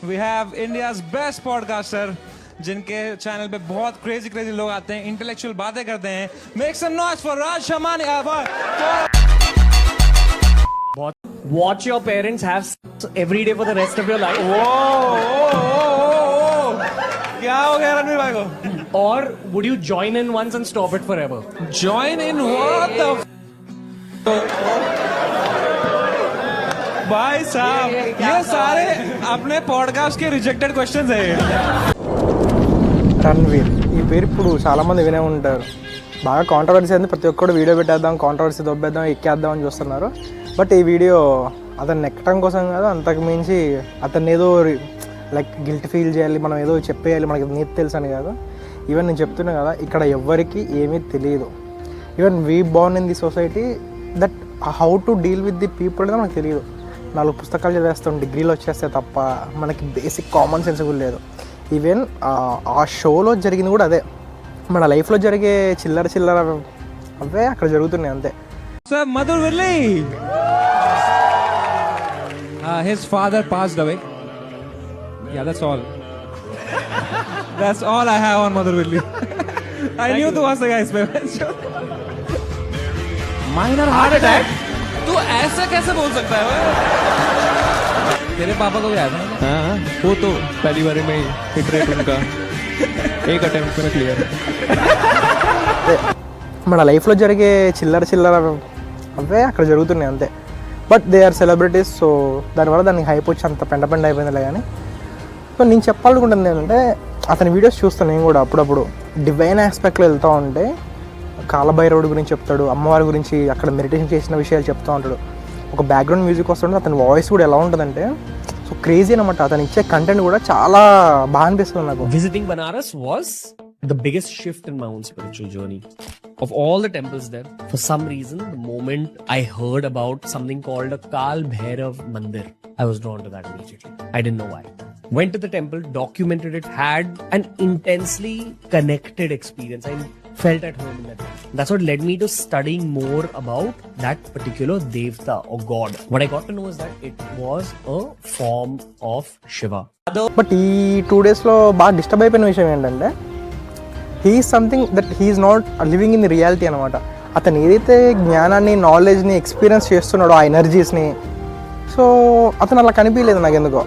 We have India's best podcaster जिनके channel पे बहुत क्रेजी लोग आते हैं, इंटेलेक्चुअल बातें करते हैं. Make some noise for Raj Shamani. Watch your parents have sex every day for the rest of your life. क्या हो गया रणवीर भाई को? Or would you join in once and stop it forever? Join in what the भाई साहब, ये सारे अपने पॉडकास्ट के रिजेक्टेड क्वेश्चंस हैं. రణ్వీర్ ఈ పేరు ఇప్పుడు చాలామంది వినే ఉంటారు. బాగా కాంట్రవర్సీ అయింది, ప్రతి ఒక్కరు వీడియో పెట్టేద్దాం, కాంట్రవర్సీ దొబ్బేద్దాం, ఎక్కేద్దాం అని చూస్తున్నారు. బట్ ఈ వీడియో అతన్ని ఎక్కడం కోసం కాదు, అంతకు మించి అతన్ని ఏదో లైక్ గిల్ట్ ఫీల్ చేయాలి, మనం ఏదో చెప్పేయాలి, మనకి నీతి తెలుసు అని కాదు. ఈవెన్ నేను చెప్తున్నా కదా, ఇక్కడ ఎవ్వరికి ఏమీ తెలియదు. Even we Born in the society that how to deal with the people అనేది మనకు తెలియదు. 4 పుస్తకాలు చదివేస్తాం, డిగ్రీలు వచ్చేస్తే తప్ప మనకి బేసిక్ కామన్ సెన్స్ కూడా లేదు. ఈవెన్ ఆ షోలో జరిగింది కూడా అదే, మన లైఫ్లో జరిగే చిల్లర అవే అక్కడ జరుగుతున్నాయి అంతే. Sir, Madhur Virli. His father passed away. Yeah, that's all. That's all I have on Madhur Virli. I knew to ask the guys. Minor heart attack. तू ऐसा कैसे बोल सकता है? तेरे पापा को भी आया था? हाँ, वो तो पहली बार में हिट रेट उनका एक अटेम्प्ट में क्लियर है. మన లైఫ్లో జరిగే చిల్లర అవే అక్కడ జరుగుతున్నాయి అంతే. But they are celebrities, so దానివల్ల దానికి హైప్ వచ్చి అంత పెండ అయిపోయిందిలే. కానీ సో నేను చెప్పాలనుకుంటుంది ఏంటంటే, అతని వీడియోస్ చూస్తాను నేను కూడా అప్పుడప్పుడు. డివైన్ ఆస్పెక్ట్లో వెళ్తూ ఉంటే కాలభైరవుడి గురించి చెప్తాడు, అమ్మవారి గురించి అక్కడ మెడిటేషన్ చేసిన విషయాలు చెప్తూ ఉంటాడు. ఒక బ్యాక్గ్రౌండ్ మ్యూజిక్ వస్తుంటే అతని వాయిస్ కూడా ఎలా ఉంటుందంటే సో క్రేజీ అనమాట. అతను ఇచ్చే కంటెంట్ కూడా చాలా బాగా అనిపిస్తుంది నాకు. Visiting Banaras was the biggest shift in my own spiritual journey. Of all the temples there, for some reason, the moment I heard about something called a Kal Bhairav Mandir, I was drawn to that immediately. I didn't know why. Went to the temple, documented it, had an intensely connected experience. I felt at home in that. That's what led me to studying more about that particular Devta or God. What I got to know is that it was a form of Shiva. But ఈ 2 డేస్లో బాగా disturb అయిపోయిన విషయం ఏంటంటే, he's something that he's not living in the reality అనమాట. అతను ఏదైతే జ్ఞానాన్ని, నాలెడ్జ్ని ఎక్స్పీరియన్స్ చేస్తున్నాడో, ఆ ఎనర్జీస్ని, సో అతను అలా కనిపించలేదు నాకు ఎందుకో.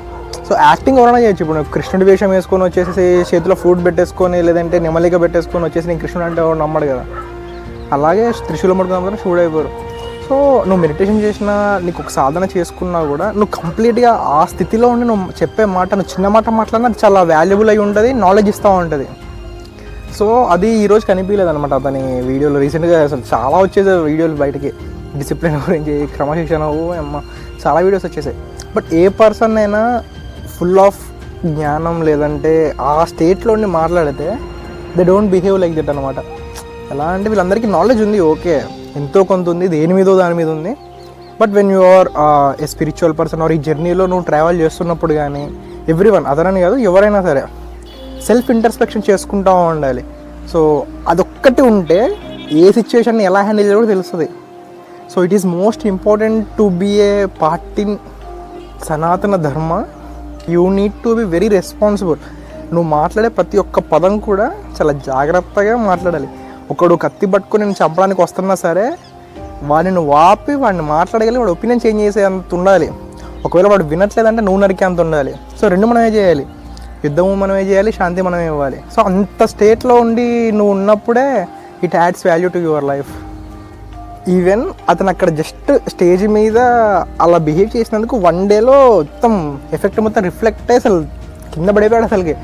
సో యాక్టింగ్ ఎవరైనా చేయొచ్చు. ఇప్పుడు కృష్ణుడి వేషం వేసుకొని వచ్చేసి చేతిలో ఫ్రూట్ పెట్టేసుకొని, లేదంటే నెమలిక పెట్టేసుకొని వచ్చేసి నేను కృష్ణుడు అంటే ఎవరు నమ్మడు కదా. అలాగే త్రిశూలం పట్టుకున్నప్పుడు శివుడు అయిపోరు. సో నువ్వు మెడిటేషన్ చేసినా, నీకు ఒక సాధన చేసుకున్నా కూడా నువ్వు కంప్లీట్గా ఆ స్థితిలో ఉండి నువ్వు చెప్పే మాట, నువ్వు చిన్న మాట మాట్లాడినా అది చాలా వాల్యుబుల్ అయి ఉంటుంది, నాలెడ్జ్ ఇస్తూ ఉంటుంది. సో అది ఈరోజు కనిపించలేదు అనమాట అతని వీడియోలో. రీసెంట్గా అసలు చాలా వచ్చేసాయి వీడియోలు బయటికి, డిసిప్లిన్ గురించి, క్రమశిక్షణ, అమ్మ చాలా వీడియోస్ వచ్చేసాయి. బట్ ఏ పర్సన్ అయినా ఫుల్ ఆఫ్ జ్ఞానం లేదంటే ఆ స్టేట్లోని మాట్లాడితే they don't behave like that అనమాట. ఎలా అంటే వీళ్ళందరికీ నాలెడ్జ్ ఉంది, ఓకే, ఎంతో కొంత ఉంది, దాని మీద ఉంది. But when you are a spiritual person or ఈ జర్నీలో నువ్వు ట్రావెల్ చేస్తున్నప్పుడు కానీ ఎవ్రీవన్, అదనని కాదు ఎవరైనా సరే, సెల్ఫ్ ఇంటర్స్పెక్షన్ చేసుకుంటూ ఉండాలి. సో అదొక్కటి ఉంటే ఏ సిచ్యువేషన్ని ఎలా హ్యాండిల్ చేయాలో తెలుస్తుంది. So it is most important to be a part in Sanatana Dharma. You need to be very responsible. నువ్వు మాట్లాడే ప్రతి ఒక్క పదం కూడా చాలా జాగ్రత్తగా మాట్లాడాలి. ఒకడు కత్తి పట్టుకొని నేను చంపడానికి వస్తున్నా సరే, వాడిని నువ్వు ఆపి వాడిని మాట్లాడగలి, వాడు ఒపీనియన్ చేంజ్ చేసే అంత ఉండాలి. ఒకవేళ వాడు వినట్లేదంటే నువ్వు నరికే అంత ఉండాలి. సో 2 మనమే చేయాలి, యుద్ధము మనమే చేయాలి, శాంతి మనమే ఇవ్వాలి. సో అంత స్టేట్లో ఉండి నువ్వు ఉన్నప్పుడే it adds value to your life. Even అతను అక్కడ జస్ట్ స్టేజ్ మీద అలా బిహేవ్ చేసినందుకు 1 డేలో మొత్తం ఎఫెక్ట్ మొత్తం రిఫ్లెక్ట్ అయ్యి అసలు కింద పడిపోయాడు. అసలుకి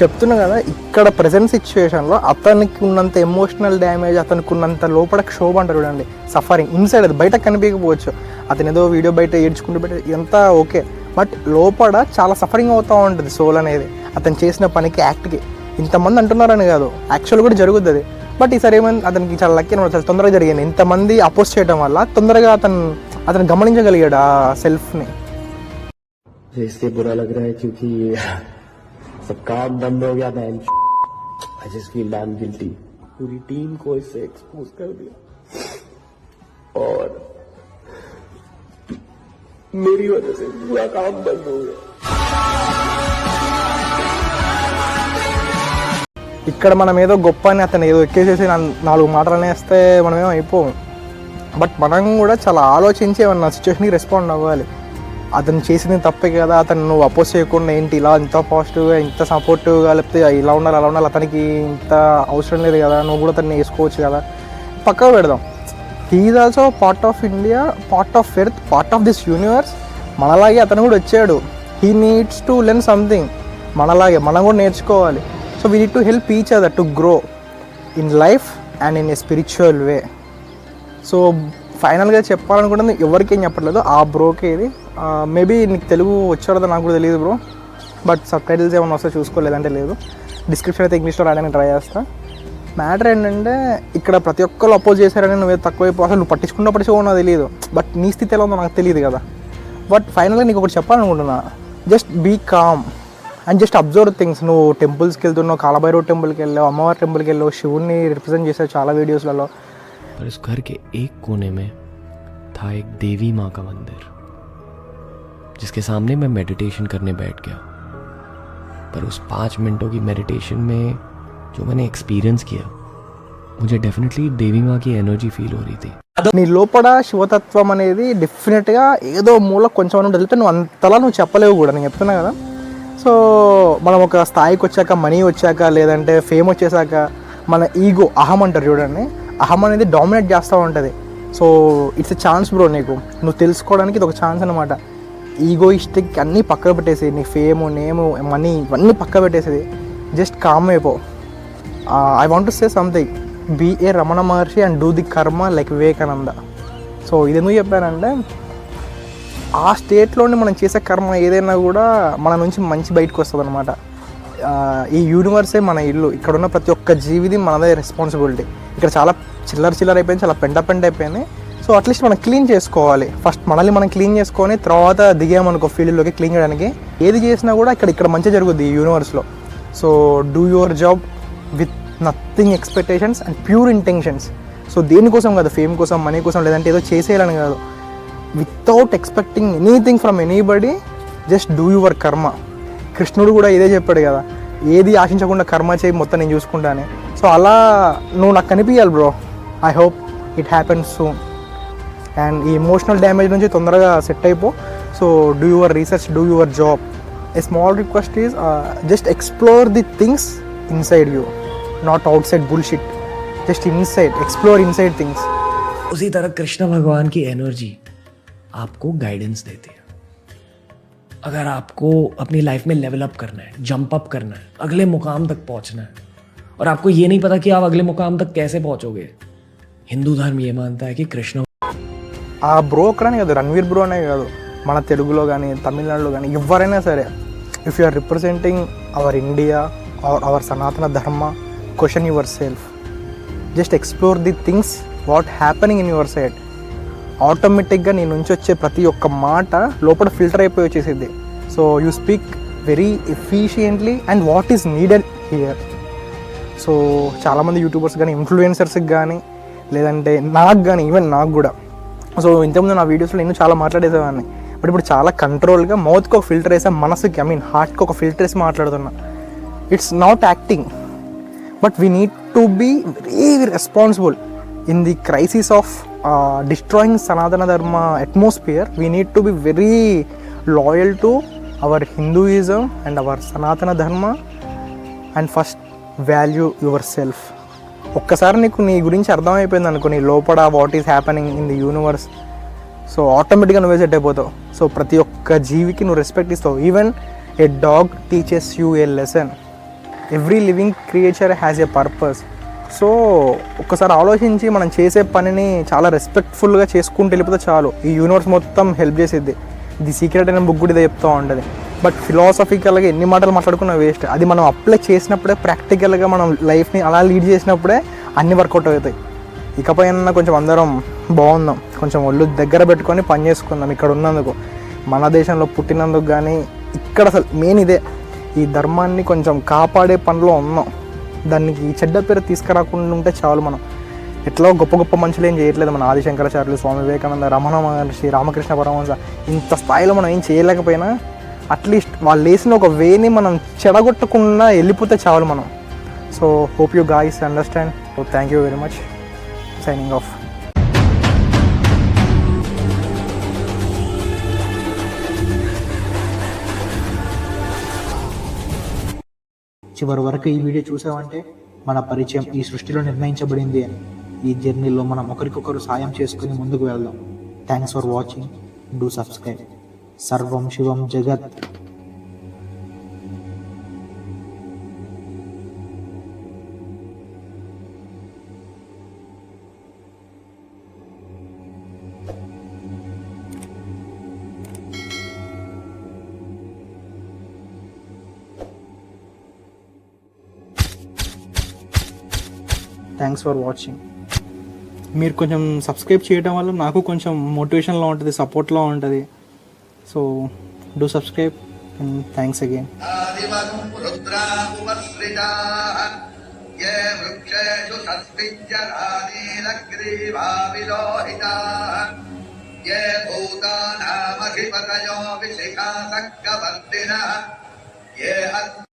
చెప్తున్నా కదా, ఇక్కడ ప్రజెంట్ సిచ్యువేషన్లో అతనికి ఉన్నంత ఎమోషనల్ డ్యామేజ్, అతనికి ఉన్నంత లోపల క్షోభ అంటారు చూడండి, సఫరింగ్ ఇన్సైడ్, అది బయటకు కనిపించకపోవచ్చు. అతను ఏదో వీడియో బయట ఏడ్చుకుంటూ బయట ఇదంతా ఓకే, బట్ లోపల చాలా సఫరింగ్ అవుతూ ఉంటుంది సోల్ అనేది, అతను చేసిన పనికి, యాక్ట్కి. ఇంతమంది అంటున్నారని కాదు, యాక్చువల్ కూడా జరుగుతుంది అది. బట్ ఈసారి ఏమైంది, అతనికి చాలా లక్కీ అనమాట, చాలా తొందరగా జరిగింది. ఇంతమంది అపోజ్ చేయడం వల్ల తొందరగా అతను గమనించగలిగాడు ఆ సెల్ఫ్ని. इसलिए बुरा लग रहा है क्योंकि सब काम बंद हो गया. मैं I just feel dam guilty. पूरी टीम को इससे एक्सपोज कर दिया और मेरी वजह से पूरा काम बंद हो गया. ఇక్కడ మనం ఏదో గొప్ప అని అతను ఏదో ఎక్కేసేసి 4 మాటలు అనేస్తే మనమేమో అయిపోము. బట్ మనం కూడా చాలా ఆలోచించి ఏమన్నా సిచ్యువేషన్కి రెస్పాండ్ అవ్వాలి. అతను చేసింది తప్పే కదా, అతను నువ్వు అపోజ్ చేయకుండా ఏంటి ఇలా ఇంత పాజిటివ్గా ఇంత సపోర్టివ్గా, లేకపోతే ఇలా ఉండాలి అలా ఉండాలి, అతనికి ఇంత అవసరం లేదు కదా, నువ్వు కూడా అతన్ని వేసుకోవచ్చు కదా, పక్కకు పెడదాం. He is also part of India, part of earth, part of this universe. మనలాగే అతను కూడా వచ్చాడు. He needs to learn something. మనలాగే మనం కూడా నేర్చుకోవాలి. So we need to help each other to grow in life and in a spiritual way. So ఫైనల్గా చెప్పాలనుకుంటుంది ఎవరికేం చెప్పట్లేదు, ఆ బ్రోకే ఇది. మేబీ నీకు తెలుగు వచ్చాడో నాకు కూడా తెలియదు బ్రో, బట్ సబ్ టైటిల్స్ ఏమైనా వస్తే చూసుకోలేదంటే లేదు. డిస్క్రిప్షన్ అయితే ఇంగ్లీష్లో రాయడానికి ట్రై చేస్తా. మ్యాటర్ ఏంటంటే ఇక్కడ ప్రతి ఒక్కరు అపోజ్ చేశారని నువ్వు తక్కువైపో, అసలు నువ్వు పట్టించుకున్నప్పటికీ నాకు తెలియదు, బట్ నీ స్థితి ఎలా ఉందో నాకు తెలియదు కదా. బట్ ఫైనల్గా నీకు ఒకటి చెప్పాలనుకుంటున్నా, just be calm and just observe things. నువ్వు టెంపుల్స్కి వెళ్తున్నావు, కాలభైరవ టెంపుల్కి వెళ్ళావు, అమ్మవారి టెంపుల్కి వెళ్ళావు, శివుని రిప్రజెంట్ చేసావు చాలా వీడియోస్లలో. पर उस घर के एक कोने में था एक देवी माँ का मंदिर, जिसके सामने मैं मेडिटेशन करने बैठ गया. पर उस 5 मिनटों की मेडिटेशन में जो मैंने एक्सपीरियंस किया, मुझे डेफिनेटली देवी माँ की एनर्जी फील हो रही थी. నీ లోపల శివతత్వం అనేది డెఫినెట్గా ఏదో మూల కొంచెం అని తెలిపితే నువ్వు అంతలా నువ్వు చెప్పలేవు కూడా, నేను చెప్తున్నా కదా. సో మనం ఒక స్థాయికి వచ్చాక, మనీ వచ్చాక, లేదంటే ఫేమ్ వచ్చేసాక మన ఈగో, అహం అంటారు చూడండి, అహం అనేది డామినేట్ చేస్తూ ఉంటుంది. So it's a chance bro, నీకు నువ్వు తెలుసుకోవడానికి ఇది ఒక ఛాన్స్ అనమాట. ఈగోయిస్టిక్ అన్నీ పక్కన పెట్టేసి, నీ ఫేమ్, నేమ్, మనీ ఇవన్నీ పక్క పెట్టేసేది, జస్ట్ కామ్ అయిపో. I want to say something, be a Ramana Maharshi and do the karma like Vivekananda. So ఇది ఎందుకు చెప్పానంటే, ఆ స్టేట్లోని మనం చేసే కర్మ ఏదైనా కూడా మన నుంచి మంచి బయటకు వస్తుంది అనమాట. ఈ యూనివర్సే మన ఇల్లు, ఇక్కడ ఉన్న ప్రతి ఒక్క జీవిది మనదే రెస్పాన్సిబిలిటీ. ఇక్కడ చాలా చిల్లర అయిపోయింది, చాలా పెంట అయిపోయింది. సో అట్లీస్ట్ మనం క్లీన్ చేసుకోవాలి. ఫస్ట్ మనల్ని మనం క్లీన్ చేసుకొని తర్వాత దిగామనుకో ఫీల్డ్లోకి క్లీన్ చేయడానికి. ఏది చేసినా కూడా ఇక్కడ మంచి జరుగుద్ది ఈ యూనివర్స్లో. So do your job with nothing expectations and pure intentions. So దేనికోసం కాదు, ఫేమ్ కోసం, మనీ కోసం, లేదంటే ఏదో చేసేయాలని కాదు. Without expecting anything from anybody, just do your కర్మ. కృష్ణుడు కూడా ఇదే చెప్పాడు కదా, ఏది ఆశించకుండా కర్మ చేయి, మొత్తం నేను చూసుకుంటానే. సో అలా నువ్వు నాకు కనిపించాలి bro. I hope it happens soon. And ఈ ఎమోషనల్ డ్యామేజ్ నుంచి తొందరగా సెట్ అయిపో. So do your research, do your job. A small request is just explore the things inside you, not out side bullshit. Just inside, explore inside things. उसी तरह कृष्ण भगवान की energy आपको guidance देती है. अगर आपको अपनी लाइफ में लेवल अप करना है, जंप अप करना है, अगले मुकाम तक पहुंचना है, और आपको ये नहीं पता कि आप अगले मुकाम तक कैसे पहुंचोगे, हिंदू धर्म ये मानता है कि कृष्ण. ఆ బ్రో ఒక్కడనే కాదు, రణ్వీర్ బ్రో అనే కాదు, మన తెలుగులో కానీ తమిళనాడులో కానీ ఎవరైనా సరే, if you are representing our India or our Sanatana Dharma, question yourself. Just explore the things what happening in your side. ఆటోమేటిక్గా నీ నుంచి వచ్చే ప్రతి ఒక్క మాట లోపల ఫిల్టర్ అయిపోయి వచ్చేసిద్ది. So you speak very efficiently and what is needed here. So చాలామంది యూట్యూబర్స్ కానీ, ఇన్ఫ్లుయెన్సర్స్కి కానీ, లేదంటే నాకు కానీ, ఈవెన్ నాకు కూడా. సో ఇంతకుముందు నా వీడియోస్లో నేను చాలా మాట్లాడేసేవాడిని, బట్ ఇప్పుడు చాలా కంట్రోల్గా మౌత్కి ఒక ఫిల్టర్ వేసా, మనసుకి హార్ట్కి ఒక ఫిల్టర్ వేసి మాట్లాడుతున్నా. It's not acting, but we need to be very responsible in the crisis of destroying Sanatana Dharma atmosphere. We need to be very loyal to our Hinduism and our Sanatana Dharma, and first value yourself. ఒక్కసారి నీకు నీ గురించి అర్థమైపోయింది అనుకో, నీ లోపల what is happening in the universe, so ఆటోమేటిక్గా నువ్వే సెట్ అయిపోతావు. సో ప్రతి ఒక్క జీవికి నువ్వు రెస్పెక్ట్ ఇస్తావు. Even a dog teaches you A lesson. Every living creature has a purpose. So ఒక్కసారి ఆలోచించి మనం చేసే పనిని చాలా రెస్పెక్ట్ఫుల్గా చేసుకుంటూ వెళ్ళిపోతే చాలు, ఈ యూనివర్స్ మొత్తం హెల్ప్ చేసేది. ది సీక్రెట్ అనే బుక్ కూడా ఇదే చెప్తూ ఉంటుంది. బట్ ఫిలాసఫికల్గా ఎన్ని మాటలు మాట్లాడుకున్నా వేస్ట్. అది మనం అప్లై చేసినప్పుడే, ప్రాక్టికల్గా మనం లైఫ్ని అలా లీడ్ చేసినప్పుడే అన్నీ వర్కౌట్ అవుతాయి. ఇకపైన కొంచెం అందరం బాగుందాం, కొంచెం ఒళ్ళు దగ్గర పెట్టుకొని పని చేసుకుందాం. ఇక్కడ ఉన్నందుకు, మన దేశంలో పుట్టినందుకు కానీ, ఇక్కడ అసలు మెయిన్ ఇదే, ఈ ధర్మాన్ని కొంచెం కాపాడే పనిలో ఉన్నాం. దానికి చెడ్డ పేరు తీసుకురాకుండా ఉంటే చాలు. మనం ఎట్లా గొప్ప గొప్ప మనుషులు ఏం చేయట్లేదు. మన ఆదిశంకరాచార్యులు, స్వామి వివేకానంద, రమణ మహర్షి, రామకృష్ణ పరమహంస, ఇంత స్థాయిలో మనం ఏం చేయలేకపోయినా అట్లీస్ట్ వాళ్ళు వేసిన ఒక వేని మనం చెడగొట్టకుండా వెళ్ళిపోతే చాలు మనం. So hope you guys understand. So thank you very much. Signing off. చివరి వరకు ఈ వీడియో చూసావంటే మన పరిచయం ఈ సృష్టిలో నిర్ణయించబడింది అని. ఈ జర్నీలో మనం ఒకరికొకరు సాయం చేసుకుని ముందుకు వెళ్దాం. Thanks for watching. Do subscribe. సర్వం శివం జగత్. Thanks for watching. మీరు కొంచెం సబ్స్క్రైబ్ చేయడం వల్ల నాకు కొంచెం మోటివేషన్లో ఉంటుంది, సపోర్ట్లో ఉంటుంది. So do subscribe and thanks again. ये भूतानामधिपतयो विशिखा सक्कवर्तिनः ये